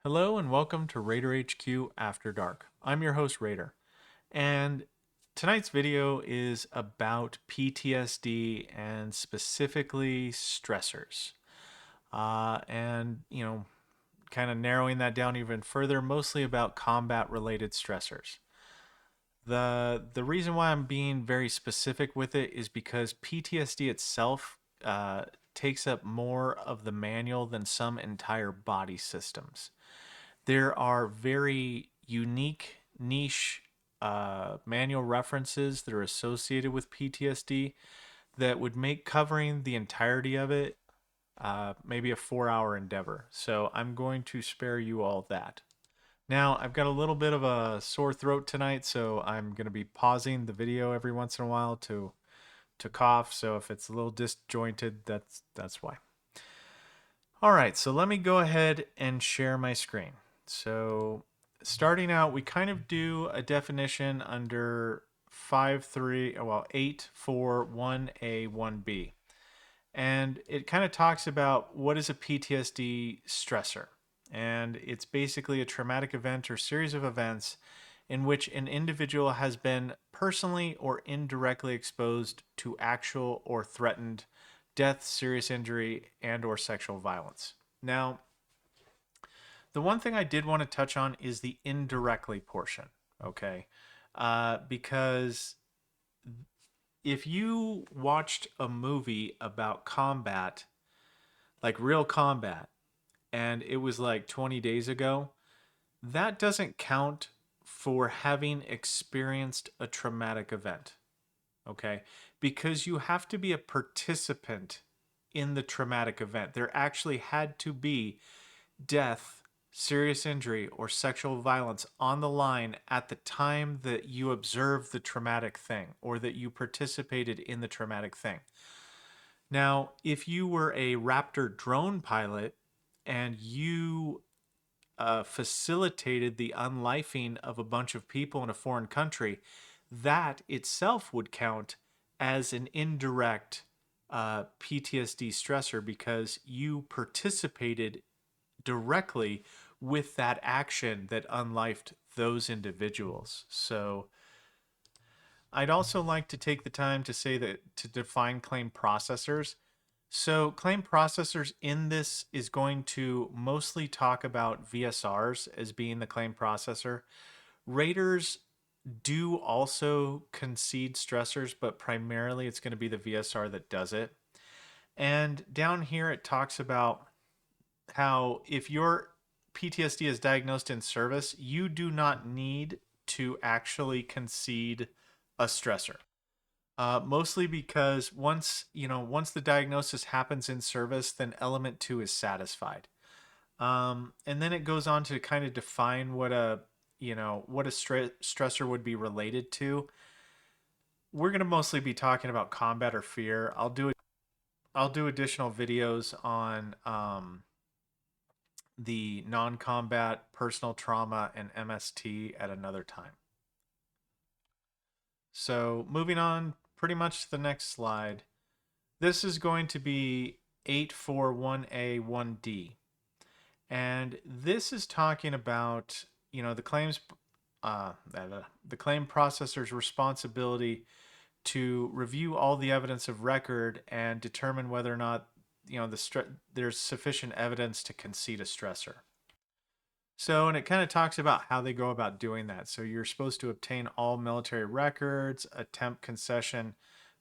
Hello and welcome to Raider HQ After Dark. I'm your host Raider, and tonight's video is about PTSD and specifically stressors. And kind of narrowing that down even further, mostly about combat-related stressors. The reason why I'm being very specific with it is because PTSD itself takes up more of the manual than some entire body systems. There are very unique niche manual references that are associated with PTSD that would make covering the entirety of it maybe a 4-hour endeavor. So I'm going to spare you all that. Now, I've got a little bit of a sore throat tonight, so I'm going to be pausing the video every once in a while to cough. So if it's a little disjointed, that's why. All right, so let me go ahead and share my screen. So starting out, we kind of do a definition under 841A 1B. And it kind of talks about what is a PTSD stressor. And it's basically a traumatic event or series of events in which an individual has been personally or indirectly exposed to actual or threatened death, serious injury, and or sexual violence. Now, the one thing I did want to touch on is the indirectly portion, okay? Because if you watched a movie about combat, like real combat, and it was like 20 days ago, that doesn't count for having experienced a traumatic event, okay? Because you have to be a participant in the traumatic event. There actually had to be death, serious injury, or sexual violence on the line at the time that you observed the traumatic thing or that you participated in the traumatic thing. Now, if you were a Raptor drone pilot and you facilitated the unlifing of a bunch of people in a foreign country, that itself would count as an indirect PTSD stressor because you participated directly with that action that unlifed those individuals. So I'd also like to take the time to say that to define claim processors. So claim processors in this is going to mostly talk about VSRs as being the claim processor. Raters do also concede stressors, but primarily it's going to be the VSR that does it. And down here it talks about how if your PTSD is diagnosed in service, you do not need to actually concede a stressor. Mostly because once the diagnosis happens in service, then element 2 is satisfied. And then it goes on to kind of define what a stressor would be related to. We're going to mostly be talking about combat or fear. I'll do additional videos on the non-combat, personal trauma, and MST at another time. So moving on pretty much to the next slide. This is going to be 841A 1D. And this is talking about, the claims, the claim processor's responsibility to review all the evidence of record and determine whether or not, there's sufficient evidence to concede a stressor. So, and it kind of talks about how they go about doing that. So you're supposed to obtain all military records, attempt concession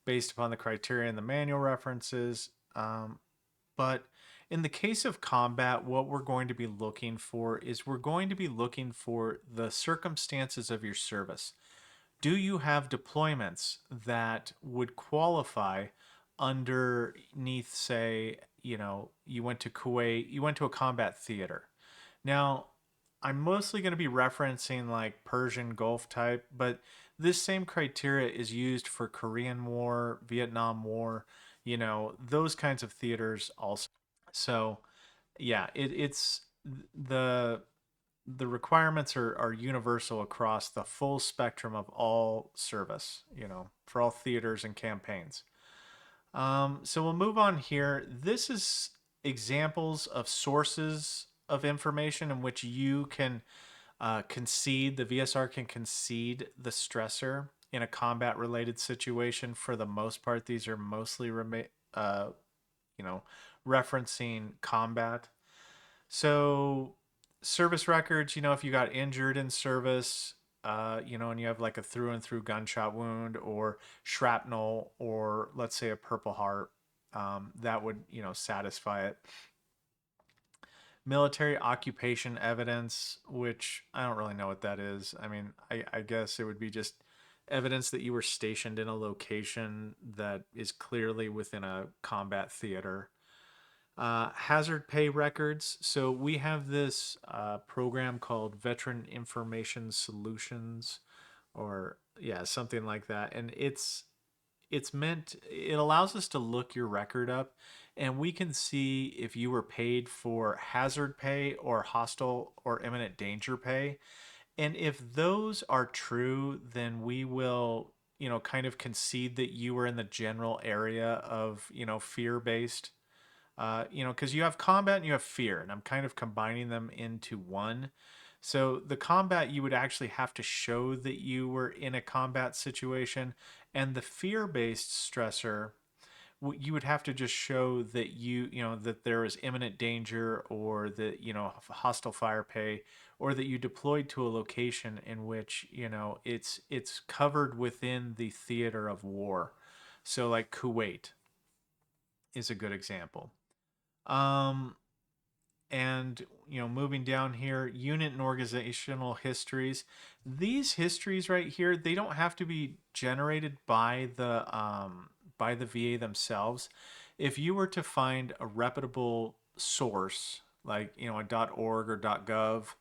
based upon the criteria in the manual references. But in the case of combat, what we're going to be looking for is we're going to be looking for the circumstances of your service. Do you have deployments that would qualify underneath, say, you went to Kuwait, you went to a combat theater? Now, I'm mostly going to be referencing like Persian Gulf type, but this same criteria is used for Korean War, Vietnam War, those kinds of theaters also. So, yeah, it's the the requirements are universal across the full spectrum of all service, for all theaters and campaigns. So we'll move on here. This is examples of sources of information in which you can concede, the VSR can concede the stressor in a combat related situation. For the most part, these are mostly, uh, you know, referencing combat. So, service records, if you got injured in service, and you have like a through and through gunshot wound or shrapnel or let's say a Purple Heart, that would, satisfy it. Military occupation evidence, which I don't really know what that is. I mean, I guess it would be just evidence that you were stationed in a location that is clearly within a combat theater. Hazard pay records. So we have this program called Veteran Information Solutions, or yeah, something like that, and it allows us to look your record up, and we can see if you were paid for hazard pay or hostile or imminent danger pay. And if those are true, then we will, kind of concede that you were in the general area of, fear based, because you have combat and you have fear, and I'm kind of combining them into one. So the combat, you would actually have to show that you were in a combat situation, and the fear-based stressor, you would have to just show that that there is imminent danger, or that hostile fire pay, or that you deployed to a location in which it's covered within the theater of war. So like Kuwait is a good example. Um, and moving down here, unit and organizational histories. These histories right here, they don't have to be generated by the VA themselves. If you were to find a reputable source like a .org or .gov,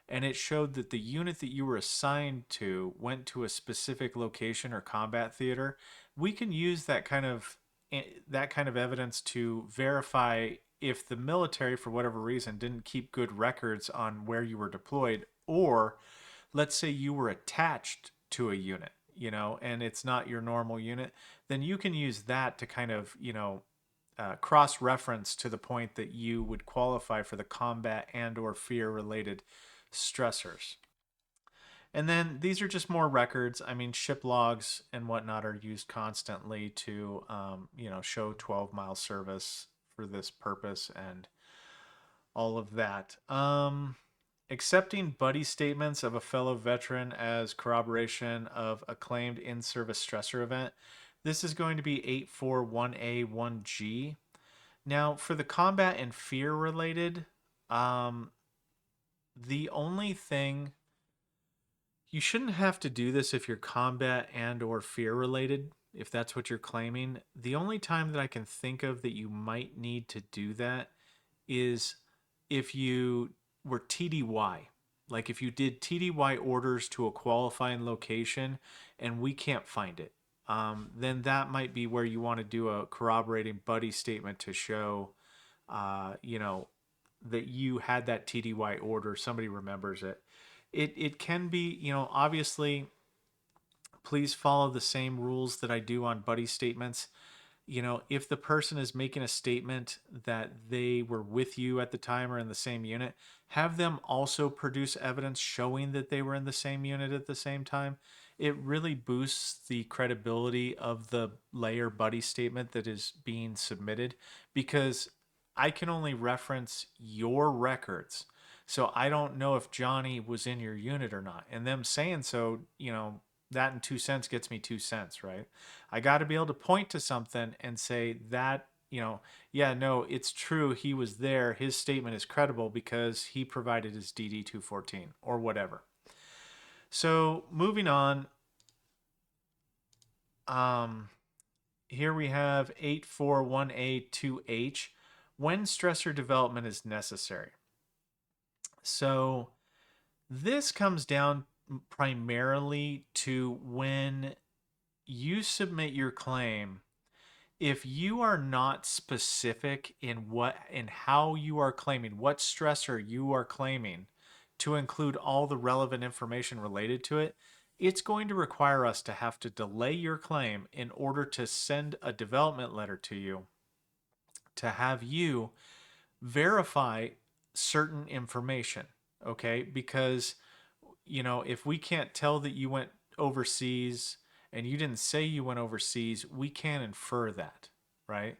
and it showed that the unit that you were assigned to went to a specific location or combat theater, we can use that kind of evidence to verify if the military, for whatever reason, didn't keep good records on where you were deployed, or let's say you were attached to a unit, and it's not your normal unit, then you can use that to kind of, cross reference to the point that you would qualify for the combat and or fear related stressors. And then these are just more records. I mean, ship logs and whatnot are used constantly to, show 12-mile service for this purpose and all of that. Accepting buddy statements of a fellow veteran as corroboration of a claimed in-service stressor event. This is going to be 841A1G. Now, for the combat and fear related, the only thing, you shouldn't have to do this if you're combat and or fear related, if that's what you're claiming. The only time that I can think of that you might need to do that is if you were TDY. Like if you did TDY orders to a qualifying location and we can't find it, then that might be where you want to do a corroborating buddy statement to show, uh, you know, that you had that TDY order, somebody remembers it. It can be, obviously, please follow the same rules that I do on buddy statements. If the person is making a statement that they were with you at the time or in the same unit, have them also produce evidence showing that they were in the same unit at the same time. It really boosts the credibility of the layer buddy statement that is being submitted, because I can only reference your records. So I don't know if Johnny was in your unit or not. And them saying so, that in 2 cents gets me 2 cents, right? I got to be able to point to something and say that, yeah, no, it's true. He was there. His statement is credible because he provided his DD 214 or whatever. So moving on, um, here we have 841A2H, when stressor development is necessary. So this comes down primarily to when you submit your claim. If you are not specific in what and how you are claiming, what stressor you are claiming, to include all the relevant information related to it, it's going to require us to have to delay your claim in order to send a development letter to you to have you verify certain information, okay? Because, if we can't tell that you went overseas and you didn't say you went overseas, we can't infer that, right?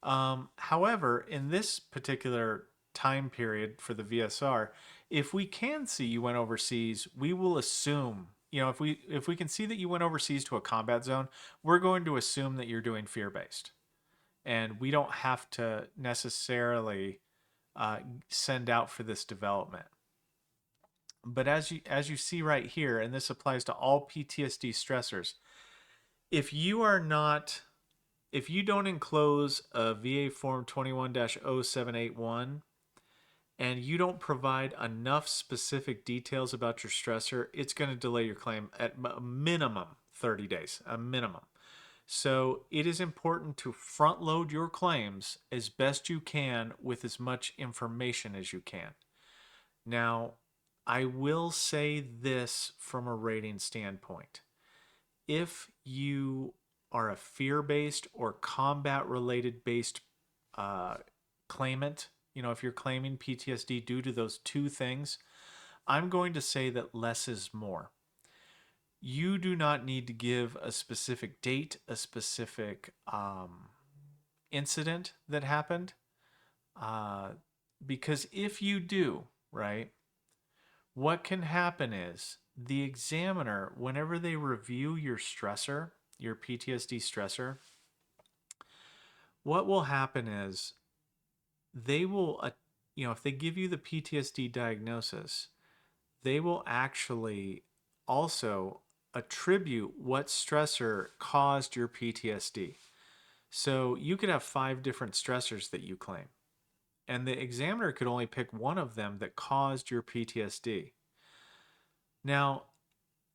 However, in this particular time period for the VSR, if we can see you went overseas, we will assume, if we can see that you went overseas to a combat zone, we're going to assume that you're doing fear-based, and we don't have to necessarily send out for this development. But as you see right here, and this applies to all PTSD stressors, if you are not if you don't enclose a VA form 21-0781 and you don't provide enough specific details about your stressor, it's going to delay your claim at a minimum 30 days, a minimum. So it is important to front load your claims as best you can with as much information as you can. Now, I will say this from a rating standpoint. If you are a fear-based or combat-related based claimant, if you're claiming PTSD due to those two things, I'm going to say that less is more. You do not need to give a specific date, a specific incident that happened, because if you do, right, what can happen is the examiner, whenever they review your stressor, your PTSD stressor, what will happen is they will, if they give you the PTSD diagnosis, they will actually also attribute what stressor caused your PTSD. So you could have 5 different stressors that you claim, and the examiner could only pick one of them that caused your PTSD. Now,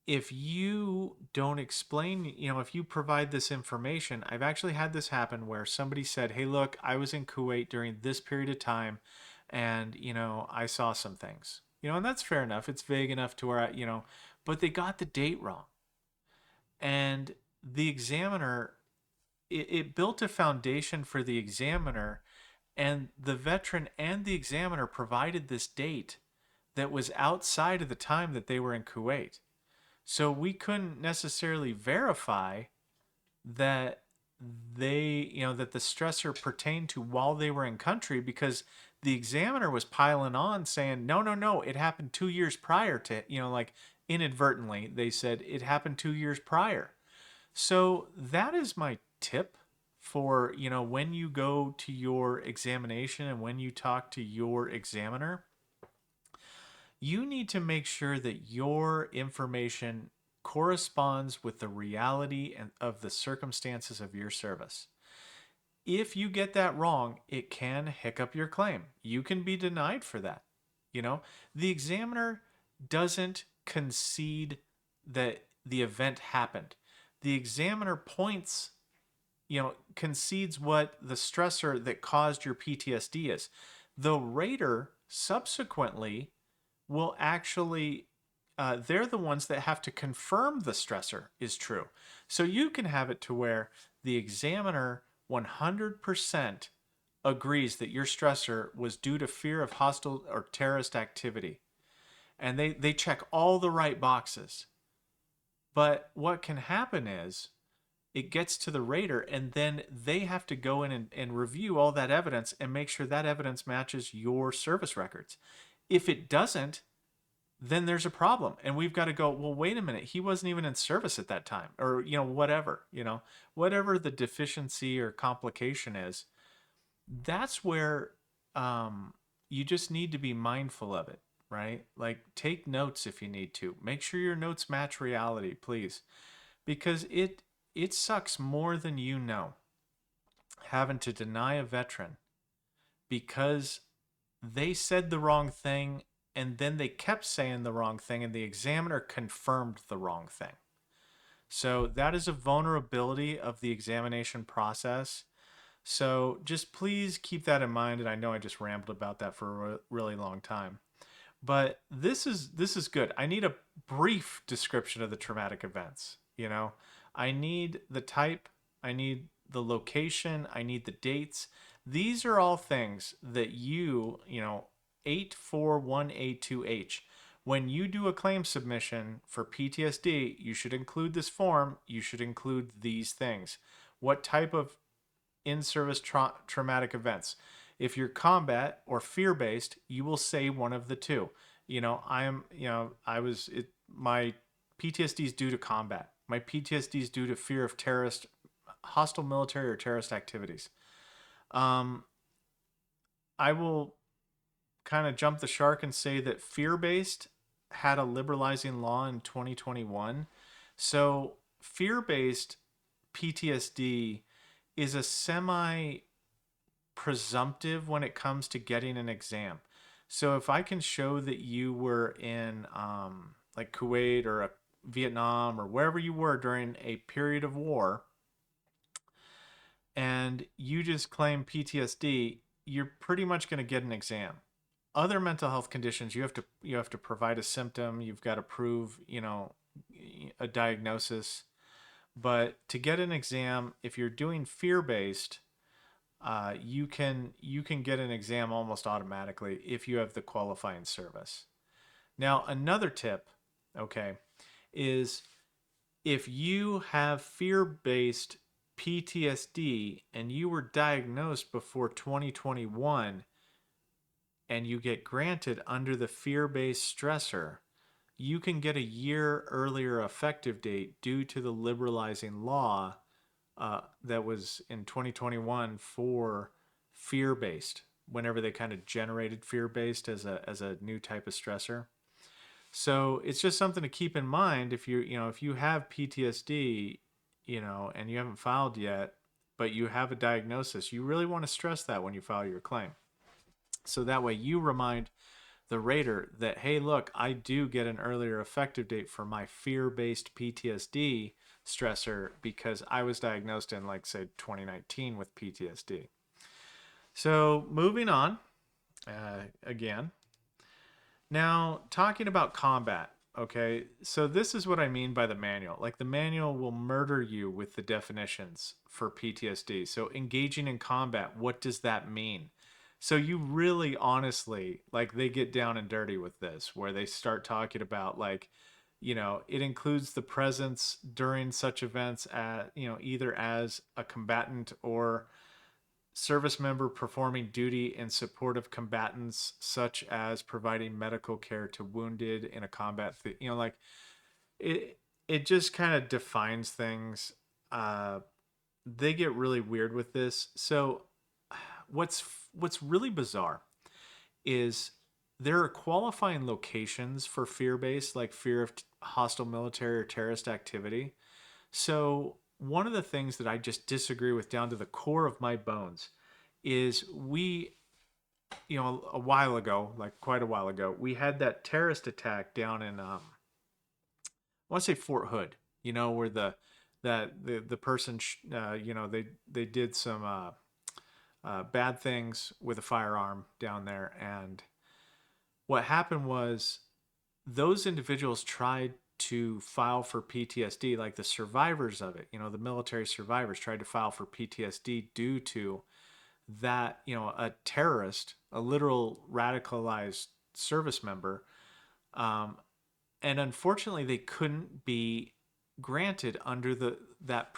if you don't explain, if you provide this information, I've actually had this happen where somebody said, hey, look, I was in Kuwait during this period of time and, I saw some things, and that's fair enough. It's vague enough to where, but they got the date wrong. And the examiner, it built a foundation for the examiner, and the veteran and the examiner provided this date that was outside of the time that they were in Kuwait. So we couldn't necessarily verify that that the stressor pertained to while they were in country, because the examiner was piling on saying, no, no, no, it happened 2 years prior to, like inadvertently, they said it happened 2 years prior. So that is my tip for, when you go to your examination and when you talk to your examiner, you need to make sure that your information corresponds with the reality and of the circumstances of your service. If you get that wrong, it can hiccup your claim. You can be denied for that. The examiner doesn't concede that the event happened. The examiner points, concedes what the stressor that caused your PTSD is. The rater subsequently will actually, they're the ones that have to confirm the stressor is true. So you can have it to where the examiner 100% agrees that your stressor was due to fear of hostile or terrorist activity. And they check all the right boxes. But what can happen is it gets to the rater, and then they have to go in and review all that evidence and make sure that evidence matches your service records. If it doesn't, then there's a problem, and we've got to go, well, wait a minute, he wasn't even in service at that time, or whatever the deficiency or complication is. That's where you just need to be mindful of it, right? Like, take notes if you need to. Make sure your notes match reality, please, because it sucks more than you know, having to deny a veteran because they said the wrong thing, and then they kept saying the wrong thing, and the examiner confirmed the wrong thing. So that is a vulnerability of the examination process. So just please keep that in mind. And I know I just rambled about that for a really long time, but this is good. I need a brief description of the traumatic events. I need the type, I need the location, I need the dates. These are all things that 841A2H. When you do a claim submission for PTSD, you should include this form. You should include these things. What type of in-service traumatic events? If you're combat or fear-based, you will say one of the two. My PTSD is due to combat. My PTSD is due to fear of terrorist, hostile military or terrorist activities. Um, I will kind of jump the shark and say that fear-based had a liberalizing law in 2021. So fear-based PTSD is a semi presumptive when it comes to getting an exam. So if I can show that you were in like Kuwait or Vietnam or wherever you were during a period of war, and you just claim PTSD, you're pretty much going to get an exam. Other mental health conditions, you have to provide a symptom. You've got to prove a diagnosis. But to get an exam, if you're doing fear based, you can get an exam almost automatically if you have the qualifying service. Now, another tip, okay, is if you have fear-based PTSD and you were diagnosed before 2021 and you get granted under the fear-based stressor, you can get a year earlier effective date due to the liberalizing law that was in 2021 for fear-based. Whenever they kind of generated fear-based as a new type of stressor, so it's just something to keep in mind if you have PTSD, and you haven't filed yet, but you have a diagnosis, you really want to stress that when you file your claim. So that way you remind the rater that, hey, look, I do get an earlier effective date for my fear-based PTSD stressor because I was diagnosed in, like, say, 2019 with PTSD. So moving on, again, now talking about combat. Okay, so this is what I mean by the manual. Like, the manual will murder you with the definitions for PTSD. So engaging in combat, what does that mean? So you really honestly, like, they get down and dirty with this, where they start talking about, like, it includes the presence during such events at, either as a combatant or service member performing duty in support of combatants, such as providing medical care to wounded in a combat, like, it just kind of defines things. They get really weird with this. So what's really bizarre is there are qualifying locations for fear-based, like fear of hostile military or terrorist activity. So one of the things that I just disagree with down to the core of my bones is a while ago, like quite a while ago, we had that terrorist attack down in I want to say Fort Hood, where the person they did some bad things with a firearm down there. And what happened was those individuals tried to file for PTSD, like the survivors of it, the military survivors tried to file for PTSD due to that, a terrorist, a literal radicalized service member. And unfortunately, they couldn't be granted under that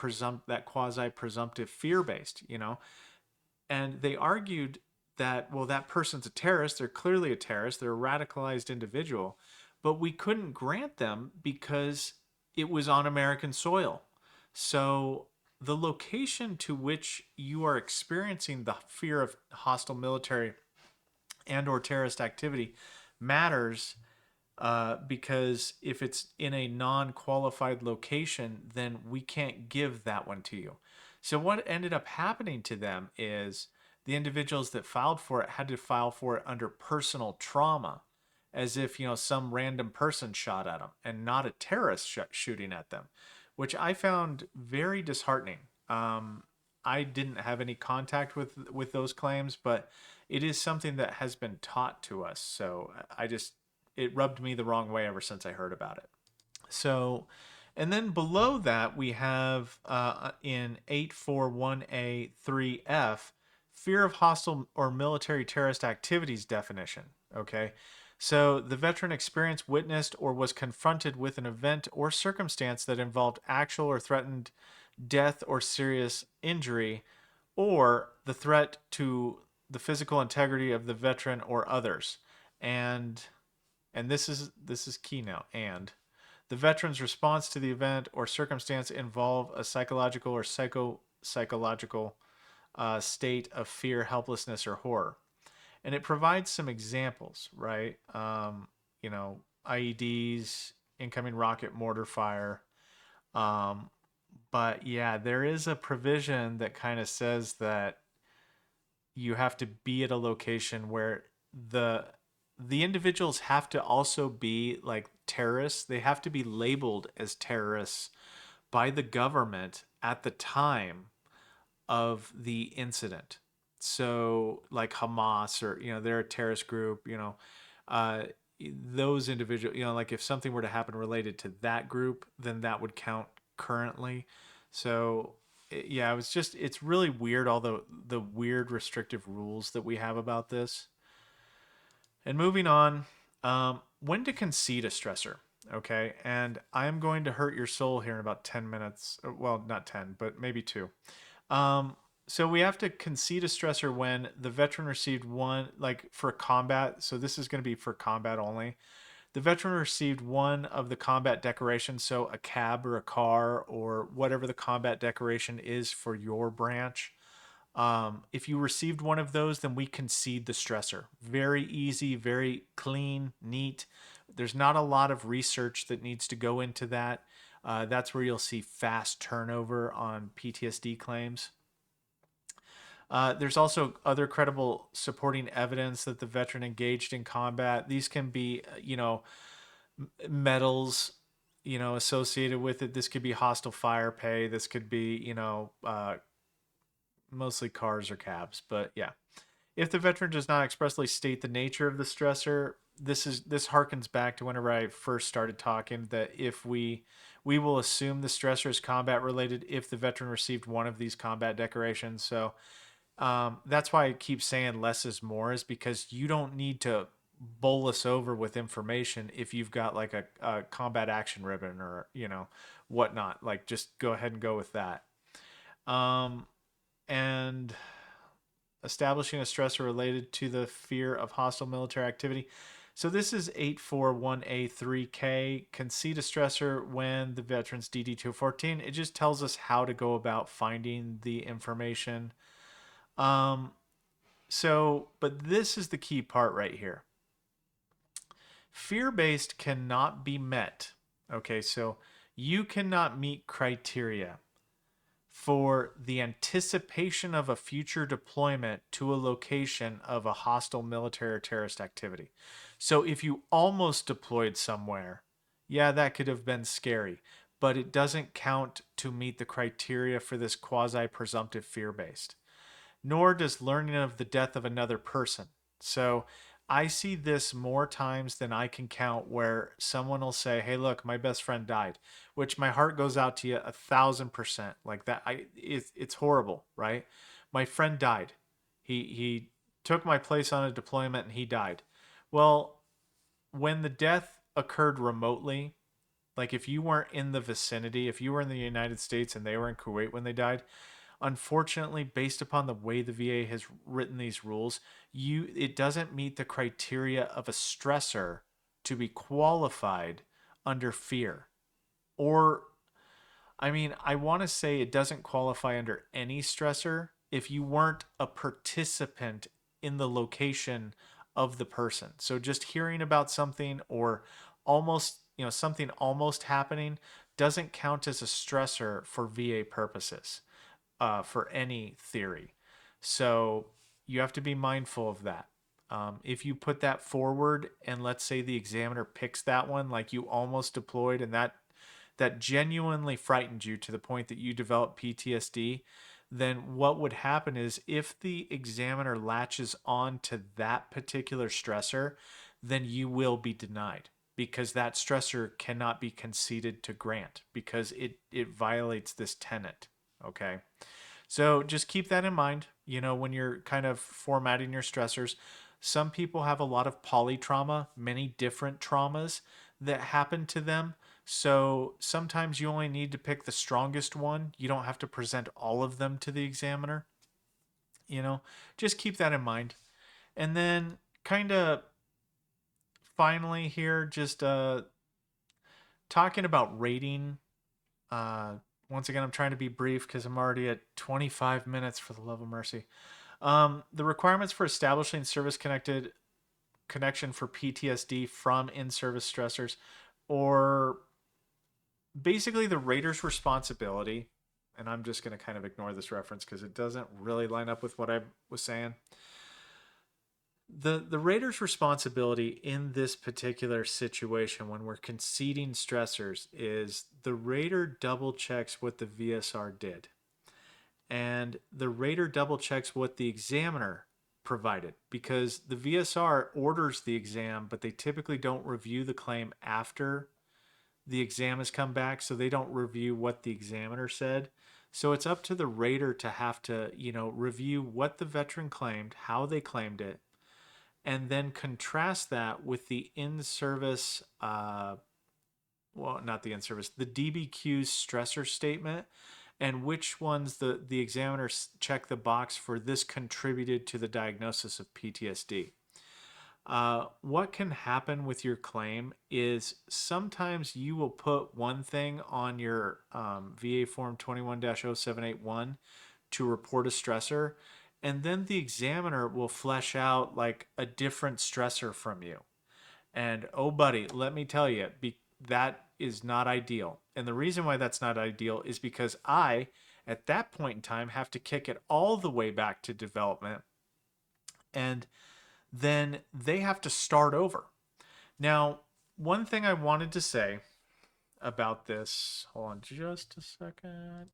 quasi presumptive fear based, and they argued that, well, that person's a terrorist. They're clearly a terrorist. They're a radicalized individual. But we couldn't grant them because it was on American soil. So the location to which you are experiencing the fear of hostile military and or terrorist activity matters, because if it's in a non-qualified location, then we can't give that one to you. So what ended up happening to them is the individuals that filed for it had to file for it under personal trauma, as if, some random person shot at them and not a terrorist shooting at them, which I found very disheartening. I didn't have any contact with those claims, but it is something that has been taught to us. So it rubbed me the wrong way ever since I heard about it. So, and then below that, we have in 841A3F, fear of hostile or military terrorist activities definition. Okay. So the veteran experienced, witnessed, or was confronted with an event or circumstance that involved actual or threatened death or serious injury, or the threat to the physical integrity of the veteran or others. And this is key now. And the veteran's response to the event or circumstance involve a psychological or psychological state of fear, helplessness, or horror. And it provides some examples, right? IEDs, incoming rocket mortar fire. Um, but yeah, there is a provision that kind of says that you have to be at a location where the the individuals have to also be like terrorists. They have to be labeled as terrorists by the government at the time of the incident. So, like Hamas, or they're a terrorist group. Uh, those individuals. Like if something were to happen related to that group, then that would count currently. So, yeah, it's really weird, all the weird restrictive rules that we have about this. And moving on, when to concede a stressor. Okay, and I'm going to hurt your soul here in about 10 minutes. Well, not 10, but maybe two. Um, so we have to concede a stressor when the veteran received one, like for combat. So this is going to be for combat only. The veteran received one of the combat decorations, so a cab or a car or whatever the combat decoration is for your branch. If you received one of those, then we concede the stressor. Very easy, very clean, neat. There's not a lot of research that needs to go into that. That's where you'll see fast turnover on PTSD claims. There's also other credible supporting evidence that the veteran engaged in combat. These can be, medals, associated with it. This could be hostile fire pay. This could be, mostly cars or cabs. But yeah, if the veteran does not expressly state the nature of the stressor, this harkens back to whenever I first started talking that if we will assume the stressor is combat related if the veteran received one of these combat decorations. So that's why I keep saying less is more, is because you don't need to bowl us over with information if you've got like a combat action ribbon or whatnot. Like just go ahead and go with that. Um, and establishing a stressor related to the fear of hostile military activity. So this is 841A3K. Concede a stressor when the veteran's DD214. It just tells us how to go about finding the information. Um, but this is the key part right here. Fear-based cannot be met. Okay, so you cannot meet criteria for the anticipation of a future deployment to a location of a hostile military or terrorist activity. So if you almost deployed somewhere, yeah, that could have been scary, but it doesn't count to meet the criteria for this quasi presumptive fear based, nor does learning of the death of another person. So I see this more times than I can count where someone will say, "Hey, look, my best friend died," which my heart goes out to you 1,000%. Like that, it's horrible, right? My friend died. He took my place on a deployment and he died. Well, when the death occurred remotely, like if you weren't in the vicinity, if you were in the United States and they were in Kuwait when they died, unfortunately, based upon the way the VA has written these rules, it doesn't meet the criteria of a stressor to be qualified under fear. Or I mean, I want to say it doesn't qualify under any stressor if you weren't a participant in the location of the person. So just hearing about something or almost, something almost happening doesn't count as a stressor for VA purposes, for any theory. So you have to be mindful of that. If you put that forward and let's say the examiner picks that one, like you almost deployed and that genuinely frightened you to the point that you develop PTSD, then what would happen is if the examiner latches on to that particular stressor, then you will be denied because that stressor cannot be conceded to grant because it violates this tenet. Okay. So just keep that in mind, when you're kind of formatting your stressors. Some people have a lot of polytrauma, many different traumas that happen to them. So sometimes you only need to pick the strongest one. You don't have to present all of them to the examiner. You know, just keep that in mind. And then, kind of finally, here, just talking about rating. Uh, Once again, I'm trying to be brief because I'm already at 25 minutes, for the love of mercy. The requirements for establishing service connected connection for PTSD from in-service stressors, or basically the rater's responsibility. And I'm just going to kind of ignore this reference because it doesn't really line up with what I was saying. The rater's responsibility in this particular situation when we're conceding stressors is the rater double checks what the VSR did, and the rater double checks what the examiner provided, because the VSR orders the exam, but they typically don't review the claim after the exam has come back, so they don't review what the examiner said. So it's up to the rater to have to, review what the veteran claimed, how they claimed it, and then contrast that with the in-service, well, not the in-service, the DBQ's stressor statement, and which ones the examiner check the box for this contributed to the diagnosis of PTSD. What can happen with your claim is sometimes you will put one thing on your VA Form 21-0781 to report a stressor, and then the examiner will flesh out like a different stressor from you. And oh, buddy, let me tell you, that is not ideal. And the reason why that's not ideal is because I, at that point in time, have to kick it all the way back to development. And then they have to start over. Now, one thing I wanted to say about this, hold on just a second.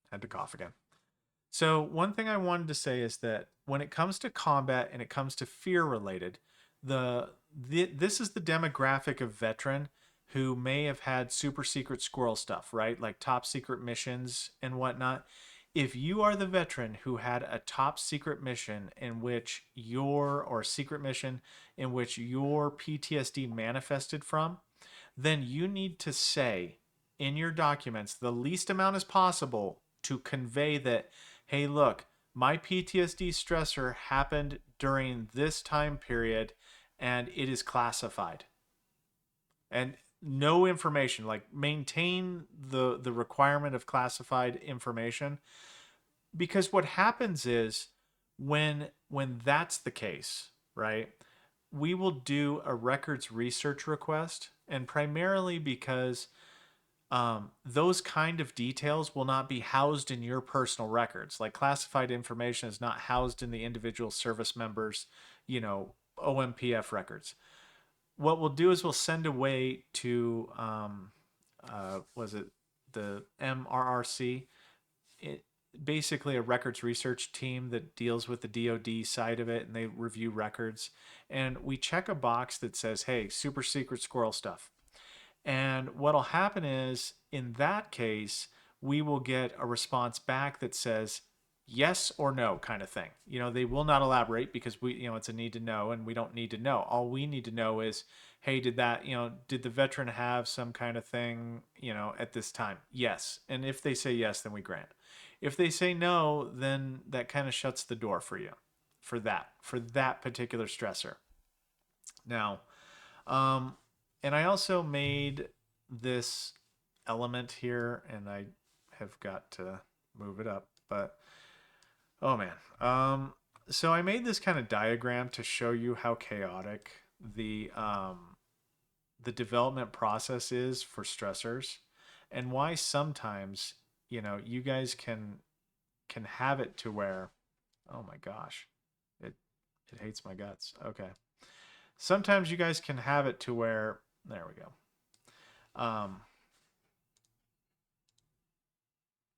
Had to cough again. So, one thing I wanted to say is that when it comes to combat and it comes to fear related, this is the demographic of veteran who may have had super secret squirrel stuff, right? Like top secret missions and whatnot. If you are the veteran who had a top secret mission in which or secret mission in which your PTSD manifested from, then you need to say in your documents the least amount as possible to convey that, hey, look, my PTSD stressor happened during this time period and it is classified. And no information, like maintain the requirement of classified information, because what happens is when that's the case, right? We will do a records research request, and primarily because those kind of details will not be housed in your personal records. Like classified information is not housed in the individual service members, OMPF records. What we'll do is we'll send away to, was it the MRRC? It, basically a records research team that deals with the DoD side of it, and they review records. And we check a box that says, hey, super secret squirrel stuff. And what'll happen is, in that case, we will get a response back that says yes or no kind of thing. They will not elaborate because it's a need to know, and we don't need to know. All we need to know is, hey, did the veteran have some kind of thing, at this time? Yes. And if they say yes, then we grant. If they say no, then that kind of shuts the door for you for that particular stressor. Now, and I also made this element here, and I have got to move it up, but oh man. So I made this kind of diagram to show you how chaotic the development process is for stressors, and why sometimes, you guys can have it to where, oh my gosh, it it hates my guts. Okay. Sometimes you guys can have it to where, there we go.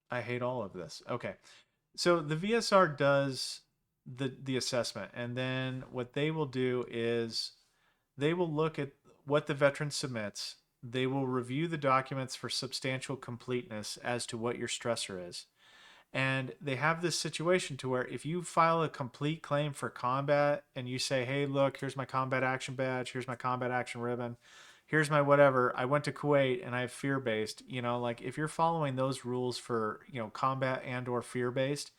I hate all of this. Okay. So the VSR does the assessment, and then what they will do is they will look at what the veteran submits. They will review the documents for substantial completeness as to what your stressor is. And they have this situation to where if you file a complete claim for combat and you say, hey, look, here's my combat action badge, here's my combat action ribbon, here's my whatever, I went to Kuwait and I have fear based, like if you're following those rules for, combat and or fear based,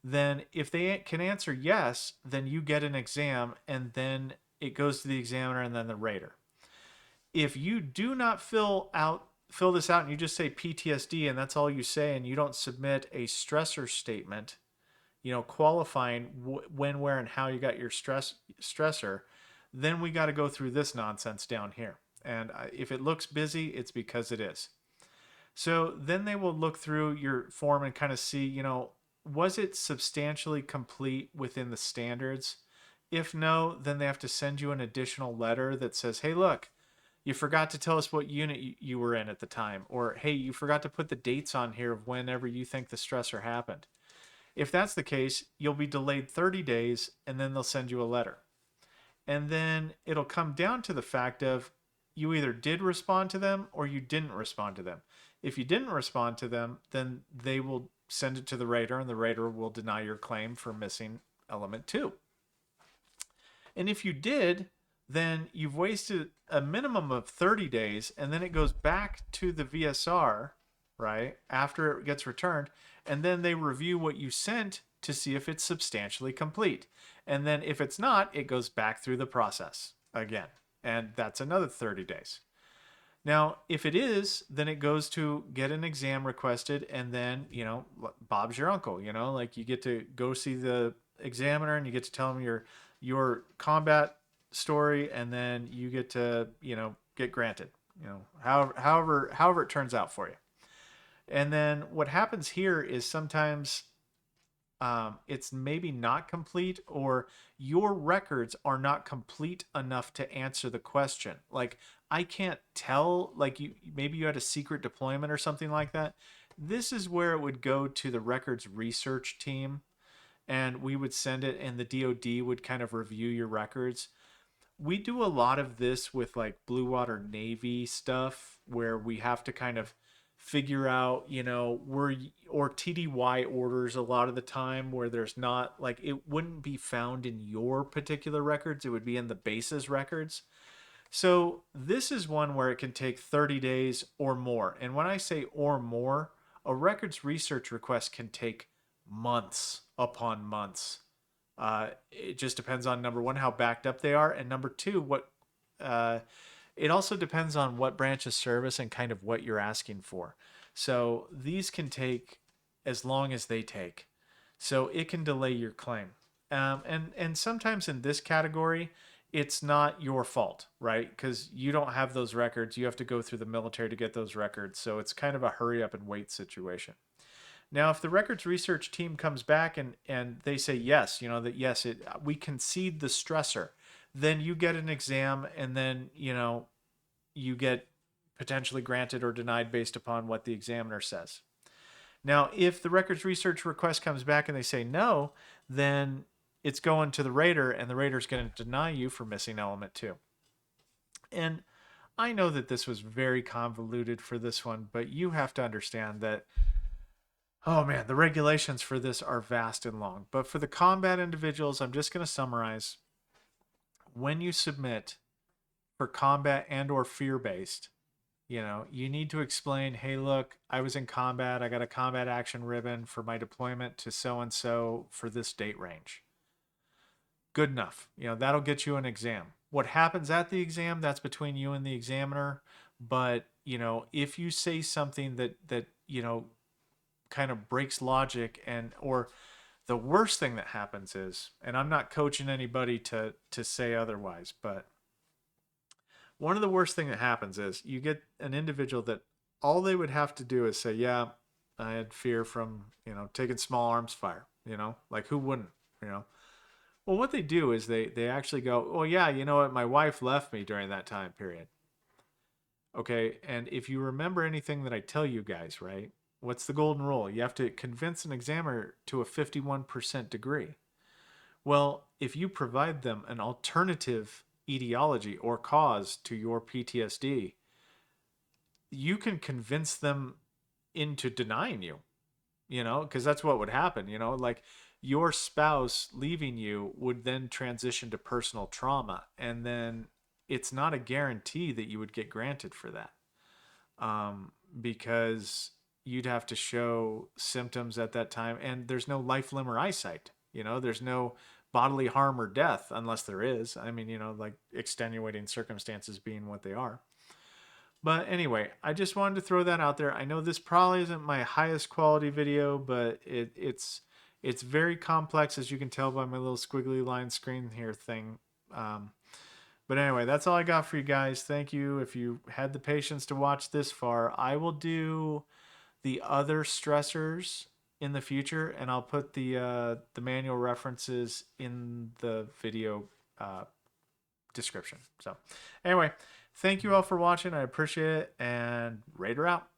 then if they can answer yes, then you get an exam and then it goes to the examiner and then the rater. If you do not fill this out and you just say PTSD and that's all you say and you don't submit a stressor statement, qualifying when, where, and how you got your stressor, then we got to go through this nonsense down here. And if it looks busy, it's because it is. So then they will look through your form and kind of see, was it substantially complete within the standards? If no, then they have to send you an additional letter that says, hey, look, you forgot to tell us what unit you were in at the time. Or, hey, you forgot to put the dates on here of whenever you think the stressor happened. If that's the case, you'll be delayed 30 days and then they'll send you a letter. And then it'll come down to the fact of you either did respond to them or you didn't respond to them. If you didn't respond to them, then they will send it to the rater and the rater will deny your claim for missing element 2. And if you did, then you've wasted a minimum of 30 days and then it goes back to the VSR, right, after it gets returned, and then they review what you sent to see if it's substantially complete. And then if it's not, it goes back through the process again. And that's another 30 days. Now, if it is, then it goes to get an exam requested, and then, Bob's your uncle, like you get to go see the examiner and you get to tell him your combat story, and then you get to, get granted, however it turns out for you. And then what happens here is sometimes it's maybe not complete, or your records are not complete enough to answer the question. Like, I can't tell, like maybe you had a secret deployment or something like that. This is where it would go to the records research team, and we would send it, and the DoD would kind of review your records. We do a lot of this with like Blue Water Navy stuff where we have to kind of figure out, or TDY orders a lot of the time where there's not, like, it wouldn't be found in your particular records, it would be in the base's records. So this is one where it can take 30 days or more. And when I say or more, a records research request can take months upon months. It just depends on, number one, how backed up they are, and number two, it also depends on what branch of service and kind of what you're asking for. So these can take as long as they take. So it can delay your claim. And sometimes in this category, it's not your fault, right? Because you don't have those records. You have to go through the military to get those records. So it's kind of a hurry up and wait situation. Now, if the records research team comes back and they say yes, that yes, we concede the stressor, then you get an exam, and then, you get potentially granted or denied based upon what the examiner says. Now, if the records research request comes back and they say no, then it's going to the rater, and the rater is going to deny you for missing element 2. And I know that this was very convoluted for this one, but you have to understand that, oh man, the regulations for this are vast and long. But for the combat individuals, I'm just going to summarize. When you submit for combat and or fear-based, you need to explain, hey, look, I was in combat. I got a combat action ribbon for my deployment to so-and-so for this date range. Good enough. That'll get you an exam. What happens at the exam, that's between you and the examiner. But, if you say something that kind of breaks logic, or the worst thing that happens is, and I'm not coaching anybody to say otherwise, but one of the worst thing that happens is you get an individual that all they would have to do is say, yeah, I had fear from, taking small arms fire, like who wouldn't, Well, what they do is they actually go, oh yeah, you know what? My wife left me during that time period. Okay. And if you remember anything that I tell you guys, right? What's the golden rule? You have to convince an examiner to a 51% degree. Well, if you provide them an alternative etiology or cause to your PTSD, you can convince them into denying you. because that's what would happen, like your spouse leaving you would then transition to personal trauma. And then it's not a guarantee that you would get granted for that, because you'd have to show symptoms at that time, and there's no life, limb, or eyesight. There's no bodily harm or death, unless there is. I mean, like extenuating circumstances being what they are. But anyway, I just wanted to throw that out there. I know this probably isn't my highest quality video, but it's very complex, as you can tell by my little squiggly line screen here thing. Um, but anyway, that's all I got for you guys. Thank you. If you had the patience to watch this far, I will do the other stressors in the future, and I'll put the manual references in the video description. So anyway, thank you all for watching. I appreciate it, and Raider out.